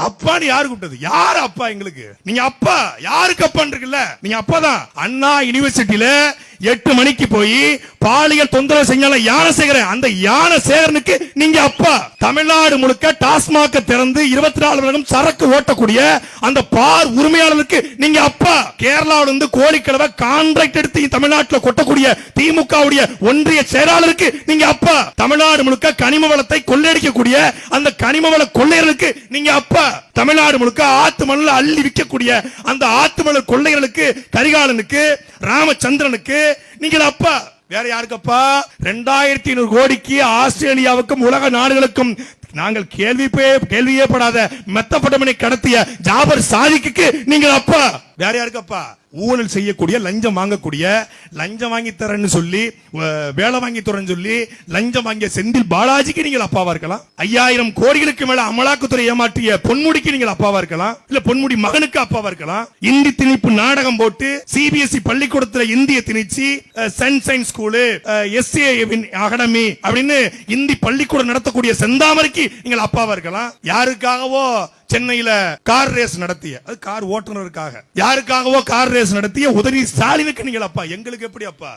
அப்பான்னு யாரு கூப்பிட்டது? யாரு அப்பா எங்களுக்கு? நீங்க அப்பா யாருக்கு அப்பான்னு இருக்குல்ல, நீங்க அப்பா தான். அண்ணா யூனிவர்சிட்டியில 8 மணிக்கு போய் பாலியல் தொந்தரவு செஞ்சாலும் யானசேகரன், அந்த யானசேகரனுக்கு நீங்க அப்பா. தமிழ்நாடு முழுக்க டாஸ்மாக திறந்து 24 வருடம் சரக்கு ஓட்டக்கூடிய அந்த பார் உரிமையாளருக்கு நீங்க அப்பா. கேரளாவில இருந்து கோழிக்கலவை கான்ட்ராக்ட் எடுத்து தமிழ்நாட்டில் கொட்டக்கூடிய திமுகவுடைய ஒன்றிய செயலாளருக்கு நீங்க அப்பா. தமிழ்நாடு முழுக்க கனிம வளத்தை கொள்ளையடிக்கக்கூடிய அந்த கனிம வள கொள்ளையர்களுக்கு நீங்க அப்பா. தமிழ்நாடு முழுக்க ஆத்து மணல் அள்ளி விற்கக்கூடிய அந்த ஆத்து மணல் கொள்ளையர்களுக்கு, கரிகாலனுக்கு, ராமச்சந்திரனுக்கு நீங்கள் அப்பா. வேற யாருக்கு அப்பா? 2500 கோடிக்கு ஆஸ்திரேலியாவுக்கும் உலக நாடுகளுக்கும் நாங்கள் கேள்வியே படாத மெத்தப்பட்டமனை கடத்திய ஜாபர் சாதிக்கு நீங்கள் அப்பா. வேற யாருக்கு அப்பா? ஊழல் செய்யக்கூடிய, லஞ்சம் வாங்கக்கூடிய, லஞ்சம் வாங்கி தரேன்னு சொல்லி வேலை வாங்கி தரேன்னு சொல்லி லஞ்சம் வாங்கிய செந்தில் பாலாஜிக்கு நீங்கள் அப்பாவா இருக்கலாம். 5000 கோடிகளுக்கு மேல அமலாக்கத்துறை ஏமாற்றிய பொன்முடிக்கு நீங்கள் அப்பாவா இருக்கலாம். இல்ல பொன்முடி மகனுக்கு அப்பாவா இருக்கலாம். இந்தி திணிப்பு நாடகம் போட்டு சிபிஎஸ்இ பள்ளிக்கூடத்துல இந்திய திணிச்சு சன்ஷைன் ஸ்கூலு, எஸ்ஏ அகாடமி அப்படின்னு இந்தி பள்ளிக்கூடம் நடத்தக்கூடிய செந்தாமரைக்கு நீங்கள் அப்பாவா இருக்கலாம். யாருக்காகவோ சென்னையில கார் ரேஸ் நடத்திய, அது கார் ஓட்டுநருக்காக, யாருக்காகவோ கார் ரேஸ் நடத்திய உதவி ஸ்டாலினுக்கு நீங்கள் அப்பா. எங்களுக்கு எப்படி அப்பா?